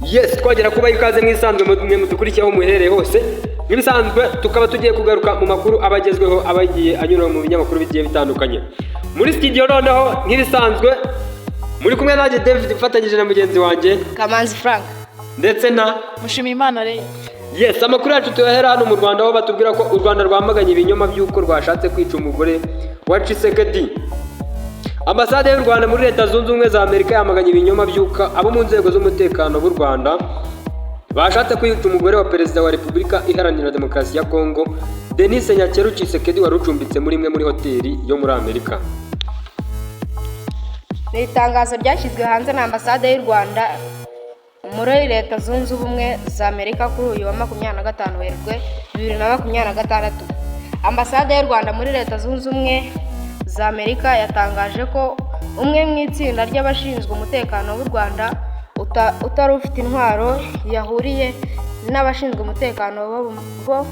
Yes, twagera kuba ikaze mwisanzwe mwe mudukurikiyeho muherereye hose. Nk'ibisanzwe tukaba tugiye kugaruka mu makuru abagezweho abagiye anyura mu binyamakuru bigiye bitandukanye. Muri studio noneho nk'ibisanzwe muri kumwe nanjye David ufatanyije na mugenzi wanjye Kamanzi Frank ndetse na Mushimiyimana Ray. Yes, amakuru yacu tuyahera hano mu Rwanda aho batubwira ko u Rwanda rwamaganye ibinyoma by'uko rwashatse kwica umugore wa Tshisekedi. Ambasade y'u Rwanda muri Leta Zunze Ubumwe za Amerika yamaganye ibinyoma by'uko abo mu nzego z'umutekano b'u Rwanda bashatse kwica umugore wa Perezida wa Repubulika Iharanira Demokarasi ya Congo, Tshisekedi wari ucumbitse muri imwe muri hoteli yo muri Amerika. Ni itangazo ryashyizwe hanze na Ambasade y'u Rwanda muri Leta Zunze Ubumwe za Amerika kuri uyu wa 25 Werurwe 2026. Ambasade y'u Rwanda muri Leta Zunze Ubumwe za Amerika yatangaje ko umwe mu itsinda ry'abashinzwe umutekano w'u Rwanda utari ufite intwaro yahuriye n'abashinzwe umutekano bo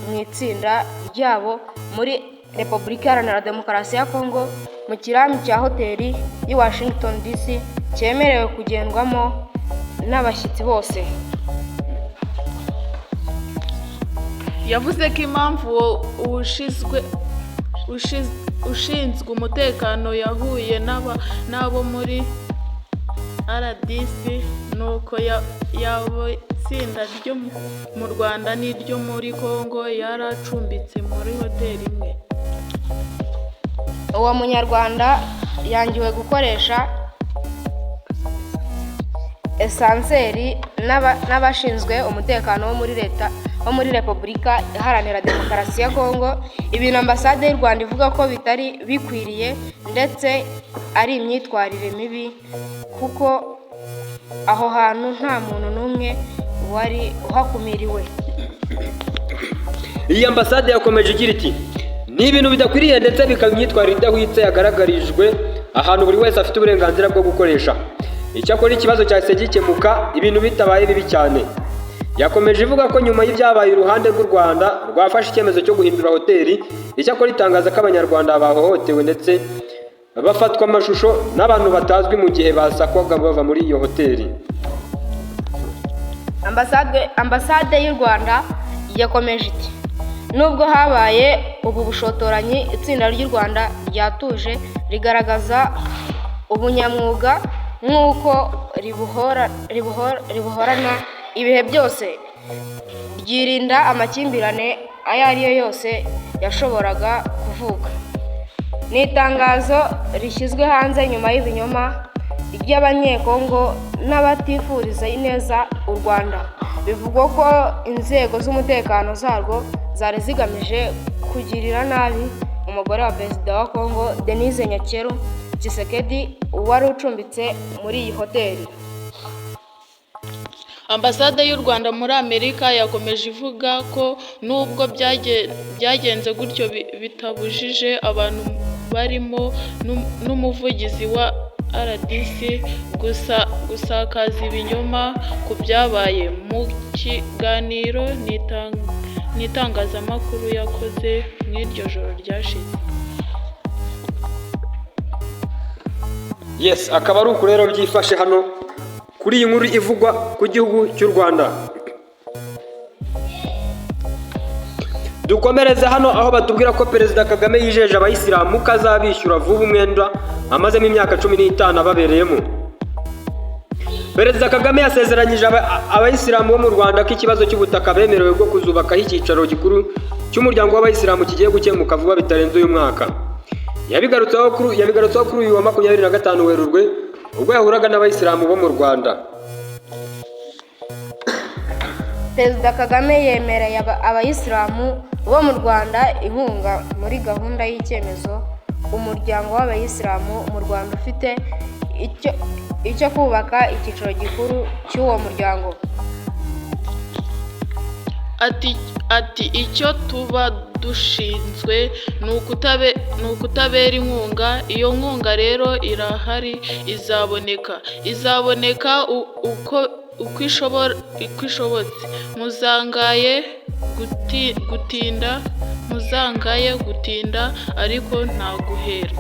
mu itsinda ryabo muri Repubulika Iharanira Demokarasi ya Congo mu kirambi cya hoteli i Washington DC cyemerewe kugendwamo n'abashyitsi bose. yavuze ko impamvu ushinzwe umutekano yahuye n'abo muri RDC nuko yabo itsinda ryo mu Rwanda n'iryo muri Congo yaracumbitse muri hoteli imwe. Uwo munyarwanda yangiwe gukoresha esanseri n'abashinzwe umutekano wo muri Repubulika Iharanira Demokarasi ya Congo, ibintu Ambasade y'u Rwanda ivuga ko bitari bikwiriye ndetse ari imyitwarire mibi kuko aho hantu nta muntu n'umwe wari uhakumiriwe. Iyi Ambasade yakomeje igira iti ni ibintu bidakwiriye ndetse bikaba imyitwarire idahwitse yagaragarijwe ahantu buri wese afite uburenganzira bwo gukoresha. Icyakora ikibazo cyahise gikemuka ibintu bitabaye bibi cyane. Yakomeje ivuga ko nyuma y'ibyabaye uruhande rw'u Rwanda rwafashe icyemezo cyo guhindura hoteli, icyakora itangaza ko abanyarwanda bahohotewe ndetse bafatwa amashusho n'abantu batazwi mu gihe basakwaga bava muri iyo hoteli. Ambasade y'u Rwanda yakomeje iti nubwo habaye ubu bushotoranyi, itsinda ry'u Rwanda ryatuje rigaragaza ubunyamwuga nk'uko ribuhorana ibihe byose, ryirinda amakimbirane ayo ari yo yose yashoboraga kuvuka. Ni itangazo rishyizwe hanze nyuma y'ibinyoma ry'abanyekongo n'abatifuriza ineza u Rwanda. Bivugwa ko inzego z'umutekano zarwo zari zigamije kugirira nabi umugore wa Perezida wa Congo Tshisekedi wari ucumbitse muri iyi hoteli. Ambasade y'u Rwanda muri Amerika yakomeje ivuga ko nubwo byagenze gutyo bitabujije abantu barimo n'umuvugizi wa RDC gusakaza ibinyoma ku byabaye mu kiganiro n'itangazamakuru yakoze mw'iryo joro ryashize. Yes, akaba ari uku rero byifashe hano kuri iyi nkuru ivugwa ku gihugu cy'u Rwanda. Dukomereze hano aho batubwira ko Perezida Kagame yijeje abayisilamu ko azabishyura vuba umwenda amazemo imyaka 15 ababereyemo. Perezida Kagame yasezeranyije abayisilamu bo mu Rwanda ko ikibazo cy'ubutaka bemerewe bwo kuzubakaho icyicaro gikuru cy'umuryango w'abayisilamu kigiye gukemuka vuba bitarenze uyu mwaka. Yabigarutseho kuri uyu wa 25 Werurwe ubwo yahuraga n'abayisilamu bo mu Rwanda. Perezida Kagame yemereye abayisilamu bo mu Rwanda inkunga muri gahunda y'icyemezo umuryango w'abayisilamu mu Rwanda ufite icyo kubaka icyicaro gikuru cy'uwo muryango. Ati icyo tuba dushinzwe ni ukutabera inkunga. Iyo nkunga rero irahari, izaboneka uko ishobotse. Muzangaye gutinda ariko nta guhera.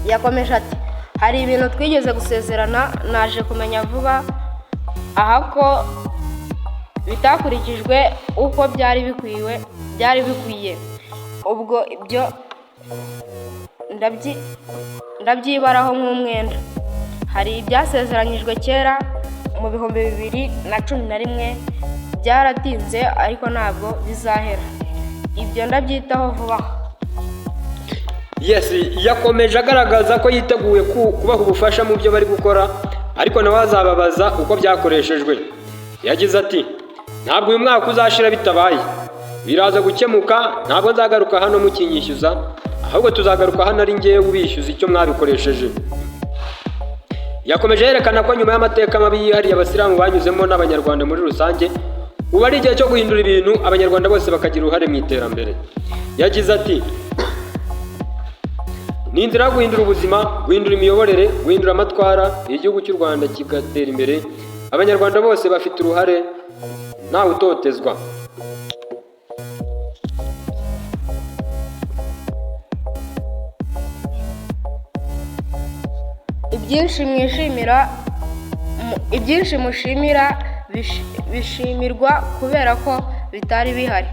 Yakomeje ati hari ibintu twigeze gusezerana naje kumenya vuba aha ko bitakurikijwe uko byari bikwiye. Ubwo ibyo ndabyibaraho nk'umwenda. Hari ibyasezeranyijwe kera mu 2011 byaratinze ariko ntabwo bizahera. Ibyo ndabyitaho vuba. Yes, yakomeje agaragaza ko yiteguye kubaha ubufasha mu byo bari gukora, ariko nawe azababaza uko byakoreshejwe. Yagize ati, ntabwo uyu mwaka uzashira bitabaye, biraza gukemuka, ntabwo nzagaruka hano mukinyishyuza, ahubwo tuzagaruka hano ari ngewe ubishyuza icyo mwabikoresheje. Yakomeje yerekana ko nyuma y'amateka mabi yihariye abasilamu banyuzemo n'abanyarwanda muri rusange, ubu ari igihe cyo guhindura ibintu abanyarwanda bose bakagira uruhare mu iterambere. Yagize ati, ni inzira yo guhindura ubuzima, guhindura imiyoborere, guhindura amatwara, igihugu cy'u Rwanda kigatera imbere, abanyarwanda bose bafite uruhare ntawe utotezwa. Ibyinshi mushimira bishimirwa kubera ko bitari bihari,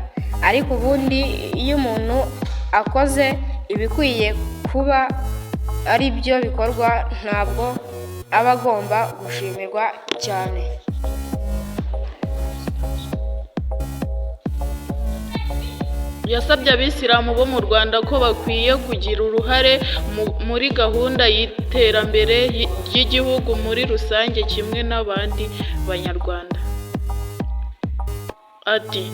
ariko ubundi iyo umuntu akoze ibikwiye kuba ari byo bikorwa ntabwo aba agomba gushimirwa cyane. Yasabye abisilamu bo mu Rwanda ko bakwiye kugira uruhare muri gahunda y'iterambere ry'igihugu muri rusange kimwe n'abandi banyarwanda. Ati,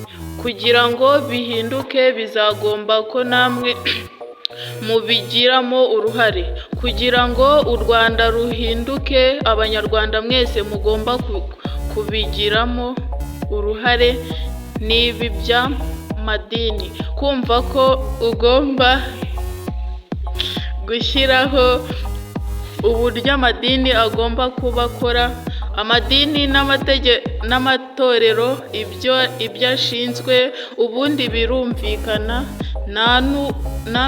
kugira ngo bihinduke bizagomba ko namwe mubigiramo uruhare. Kugira ngo u Rwanda ruhinduke, abanyarwanda mwese mugomba kubigiramo uruhare. N'ibi by'amadini, kumva ko ugomba gushyiraho uburyo amadini agomba kuba akora, amadini n'amatorero ibyo ashinzwe, ubundi birumvikana, nta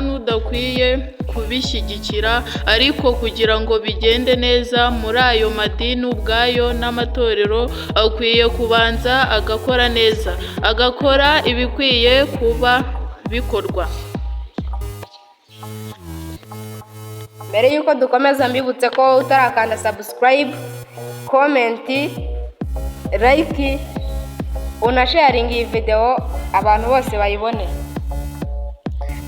n'udakwiye kubishyigikira, ariko kugira ngo bigende neza muri ayo madini ubwayo n'amatorero, akwiye kubanza agakora neza, agakora ibikwiye kuba bikorwa. Mbere y'uko dukomeza mbibutse ko utarakanda subscribe, comment, like, unasharinga iyi video abantu bose bayibone.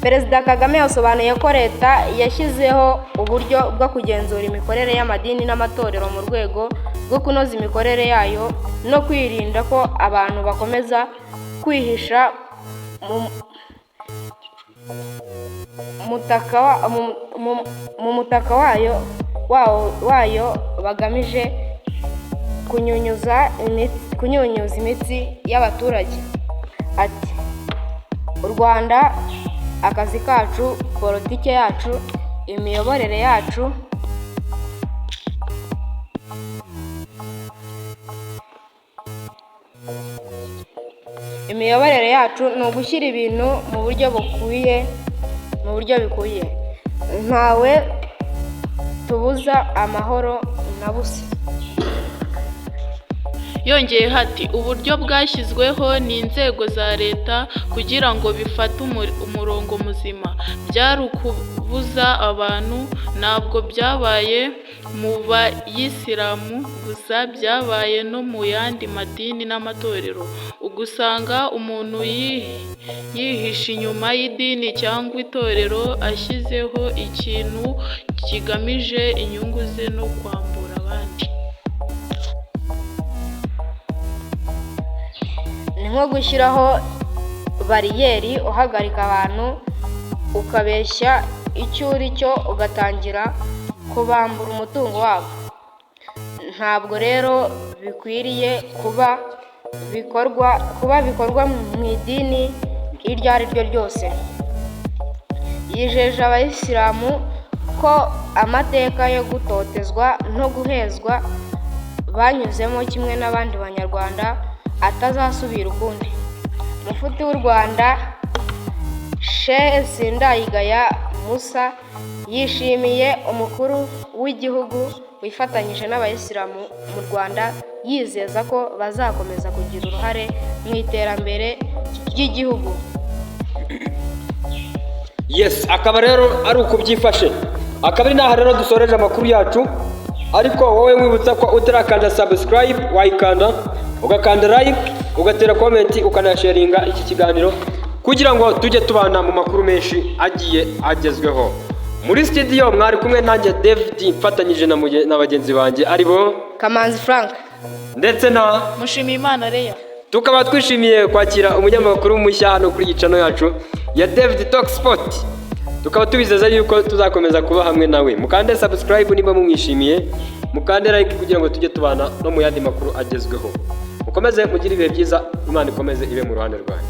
Perezida Kagame yasobanuye ko leta yashyizeho uburyo bwo kugenzura imikorere y'amadini n'amatorero mu rwego rwo kunoza imikorere yayo no kwirinda ko abantu bakomeza kwihisha mu mutaka wayo bagamije kunyunyuza imitsi y'abaturage. Ati, u Rwanda, akazi kacu, politike yacu, imiyoborere yacu ni ugushyira ibintu mu buryo bikwiye. Ntawe tubuza amahoro na busa. Yongeyeho ati, uburyo bwashyizweho n'inzego za leta kugira ngo bifate umurongo muzima. Byari ukubuza abantu, ntabwo byabaye mu bayisilamu gusa, byabaye no mu yandi madini n'amatorero. Ugusanga umuntu yihisha inyuma y'idini cyangwa itorero ashyizeho ikintu kigamije inyungu ze no kwambura abandi. Ni nko gushyiraho bariyeri uhagarika abantu, ukabeshya icyo uri cyo, ugatangira kubambura umutungo wabo. Ntabwo rero bikwiriye kuba bikorwa mu idini iryo ari ryo ryose. Yijeje abayisilamu ko amateka yo gutotezwa no guhezwa banyuzemo kimwe n'abandi banyarwanda atazasubira ukundi. Mufti w'u Rwanda Sheikh Sindayigaya Musa yishimiye umukuru w'igihugu wifatanyije n'abayisilamu mu Rwanda, yizeza ko bazakomeza kugira uruhare mu iterambere ry'igihugu. Yes, akaba rero ari uko byifashe. Akaba ari naha rero dusoreje amakuru yacu, ariko wowe wibutsa ko utarakanda subscribe wayikanda, ugakanda like, ugatera comment, ukanasharinga iki kiganiro kugira ngo tujye tubana mu makuru menshi agiye agezweho. Muri studio mwari kumwe nanjye David mfatanyije na bagenzi banjye aribo Kamanzi Frank ndetse na Mushimiyimana Leya. Tukaba twishimiye kwakira umunyamakuru mushya hano kuri iyi channel yacu ya David Talk Sport. Tukaba tubizeza yuko tuzakomeza kuba hamwe nawe. Mukande subscribe niba mumwishimiye, mukande like kugira ngo tujye tubana no mu yandi makuru agezweho. Mukomeze mugire ibihe byiza, Imana ikomeze ibe mu ruhande rwanyu.